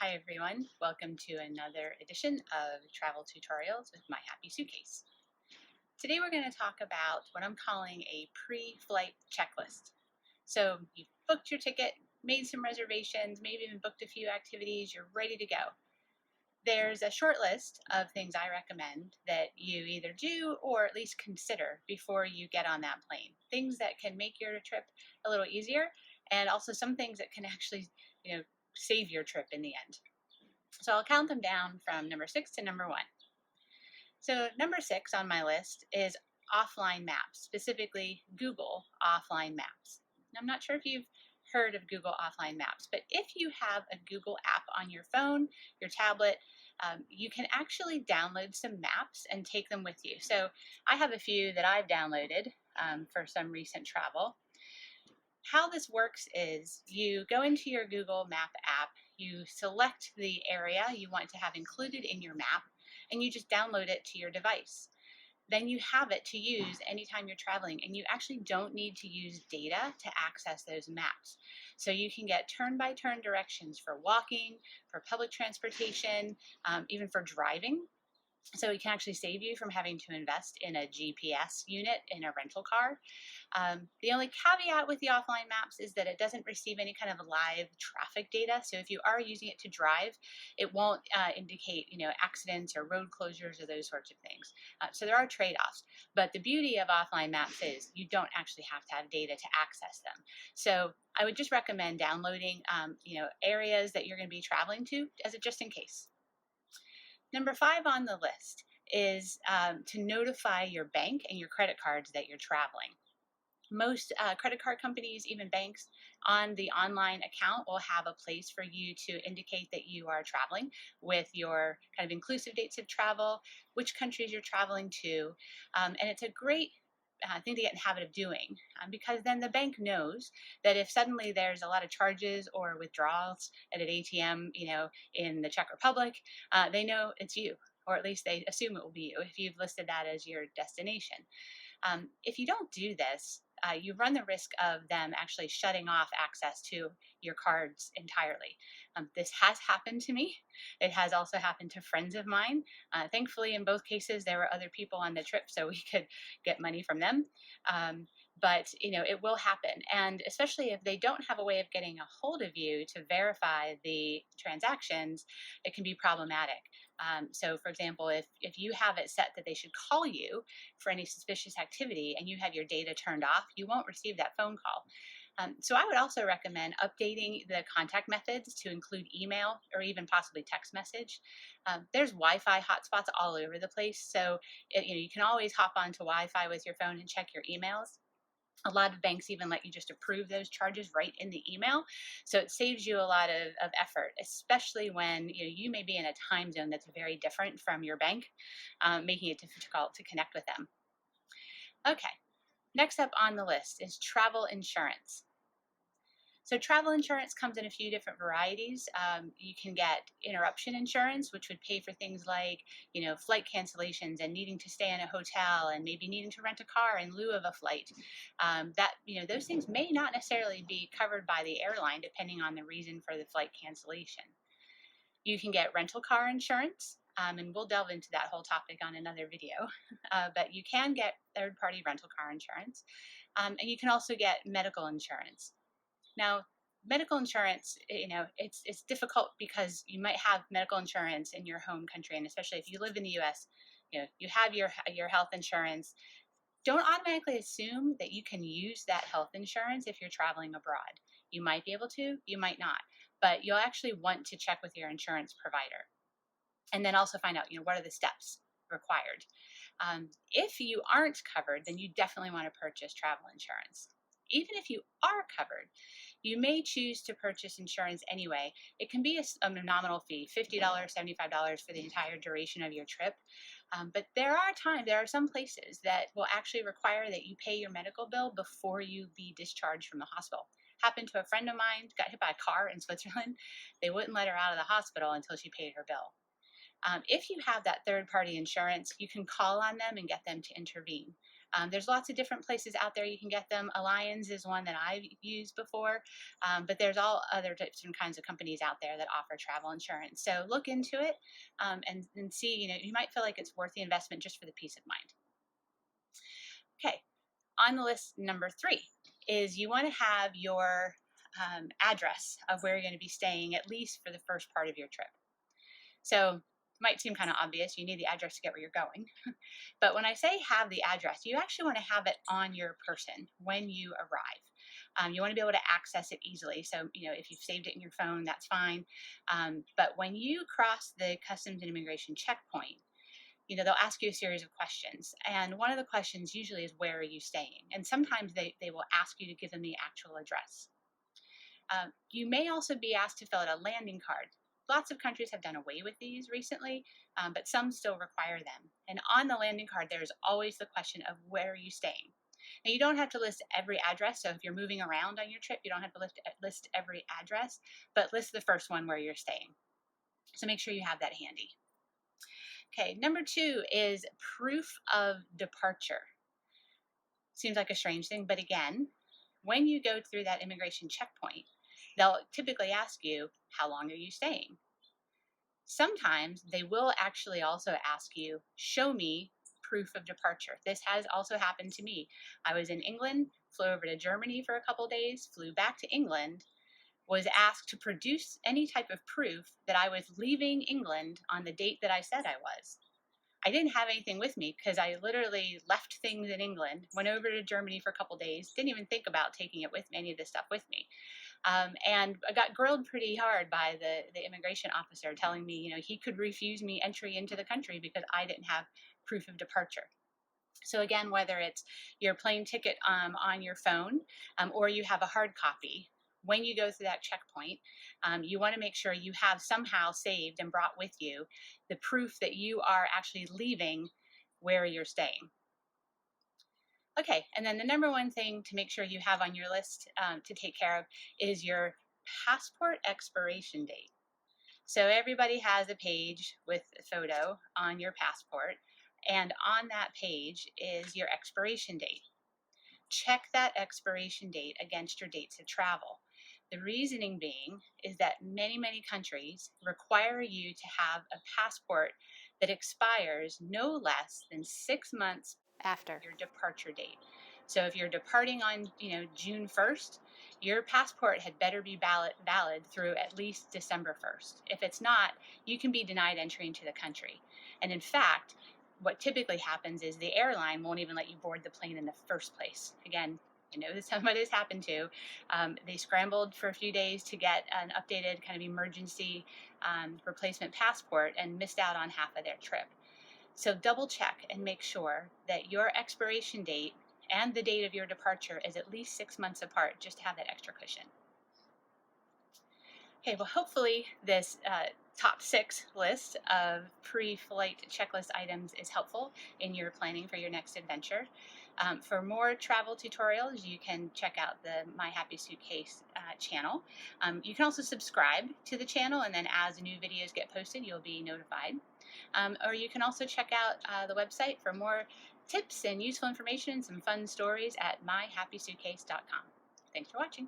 Hi everyone, welcome to another edition of Travel Tutorials with My Happy Suitcase. Today we're going to talk about what I'm calling a pre-flight checklist. So you've booked your ticket, made some reservations, maybe even booked a few activities, you're ready to go. There's a short list of things I recommend that you either do or at least consider before you get on that plane. Things that can make your trip a little easier, and also some things that can actually, save your trip in the end. So I'll count them down from number 6 to number 1. So number 6 on my list is offline maps, specifically Google offline maps. I'm not sure if you've heard of Google offline maps, but if you have a Google app on your phone, your tablet, you can actually download some maps and take them with you. So I have a few that I've downloaded for some recent travel. How this works is you go into your Google Map app, you select the area you want to have included in your map, and you just download it to your device. Then you have it to use anytime you're traveling, and you actually don't need to use data to access those maps. So you can get turn by turn directions for walking, for public transportation, even for driving. So it can actually save you from having to invest in a GPS unit in a rental car. The only caveat with the offline maps is that it doesn't receive any kind of live traffic data. So if you are using it to drive, it won't indicate, accidents or road closures or those sorts of things. So there are trade-offs. But the beauty of offline maps is you don't actually have to have data to access them. So I would just recommend downloading, areas that you're going to be traveling to as a just in case. Number 5 on the list is to notify your bank and your credit cards that you're traveling. Most credit card companies, even banks, on the online account will have a place for you to indicate that you are traveling with your kind of inclusive dates of travel, which countries you're traveling to. And it's a great thing to get in the habit of doing because then the bank knows that if suddenly there's a lot of charges or withdrawals at an ATM, in the Czech Republic, they know it's you, or at least they assume it will be you if you've listed that as your destination. If you don't do this, you run the risk of them actually shutting off access to your cards entirely. This has happened to me. It has also happened to friends of mine. Thankfully, in both cases, there were other people on the trip, so we could get money from them. But it will happen, and especially if they don't have a way of getting a hold of you to verify the transactions, it can be problematic. So, for example, if you have it set that they should call you for any suspicious activity and you have your data turned off, you won't receive that phone call. So I would also recommend updating the contact methods to include email or even possibly text message. There's Wi-Fi hotspots all over the place, so you can always hop onto Wi-Fi with your phone and check your emails. A lot of banks even let you just approve those charges right in the email. So it saves you a lot of effort, especially when you may be in a time zone that's very different from your bank, making it difficult to connect with them. Okay, next up on the list is travel insurance. So travel insurance comes in a few different varieties. You can get interruption insurance, which would pay for things like, flight cancellations and needing to stay in a hotel and maybe needing to rent a car in lieu of a flight. Those things may not necessarily be covered by the airline, depending on the reason for the flight cancellation. You can get rental car insurance, and we'll delve into that whole topic on another video. But you can get third-party rental car insurance, and you can also get medical insurance. Now, medical insurance, it's difficult because you might have medical insurance in your home country, and especially if you live in the U.S., you have your health insurance. Don't automatically assume that you can use that health insurance if you're traveling abroad. You might be able to, you might not, but you'll actually want to check with your insurance provider, and then also find out, what are the steps required. If you aren't covered, then you definitely want to purchase travel insurance. Even if you are covered, you may choose to purchase insurance anyway. It can be a nominal fee, $50, $75 for the entire duration of your trip. But there are some places that will actually require that you pay your medical bill before you be discharged from the hospital. Happened to a friend of mine, got hit by a car in Switzerland. They wouldn't let her out of the hospital until she paid her bill. If you have that third-party insurance, you can call on them and get them to intervene. There's lots of different places out there you can get them. Allianz is one that I've used before, but there's all other different kinds of companies out there that offer travel insurance. So look into it and see, you might feel like it's worth the investment just for the peace of mind. Okay, on the list number 3 is you want to have your address of where you're going to be staying at least for the first part of your trip. So it might seem kind of obvious. You need the address to get where you're going. But when I say have the address, you actually want to have it on your person when you arrive. You want to be able to access it easily. So, if you've saved it in your phone, that's fine. But when you cross the Customs and Immigration checkpoint, they'll ask you a series of questions. And one of the questions usually is, where are you staying? And sometimes they will ask you to give them the actual address. You may also be asked to fill out a landing card. Lots of countries have done away with these recently, but some still require them. And on the landing card, there's always the question of, where are you staying? Now, you don't have to list every address. So if you're moving around on your trip, you don't have to list every address, but list the first one where you're staying. So make sure you have that handy. Okay, number 2 is proof of departure. Seems like a strange thing, but again, when you go through that immigration checkpoint, they'll typically ask you, how long are you staying? Sometimes they will actually also ask you, show me proof of departure. This has also happened to me. I was in England, flew over to Germany for a couple days, flew back to England, was asked to produce any type of proof that I was leaving England on the date that I said I was. I didn't have anything with me because I literally left things in England, went over to Germany for a couple days, didn't even think about taking it with me, any of this stuff with me. And I got grilled pretty hard by the immigration officer, telling me, he could refuse me entry into the country because I didn't have proof of departure. So again, whether it's your plane ticket on your phone or you have a hard copy, when you go through that checkpoint, you want to make sure you have somehow saved and brought with you the proof that you are actually leaving where you're staying. Okay, and then the number 1 thing to make sure you have on your list to take care of is your passport expiration date. So everybody has a page with a photo on your passport, and on that page is your expiration date. Check that expiration date against your dates of travel. The reasoning being is that many, many countries require you to have a passport that expires no less than 6 months after your departure date. So if you're departing on, June 1st, your passport had better be valid through at least December 1st. If it's not, you can be denied entry into the country. And in fact, what typically happens is the airline won't even let you board the plane in the first place. Again, this somebody has happened to. They scrambled for a few days to get an updated kind of emergency replacement passport and missed out on half of their trip. So double check and make sure that your expiration date and the date of your departure is at least 6 months apart, just to have that extra cushion. Okay, well, hopefully this top 6 list of pre-flight checklist items is helpful in your planning for your next adventure. For more travel tutorials, you can check out the My Happy Suitcase channel. You can also subscribe to the channel, and then as new videos get posted, you'll be notified. Or you can also check out the website for more tips and useful information and some fun stories at myhappysuitcase.com. Thanks for watching.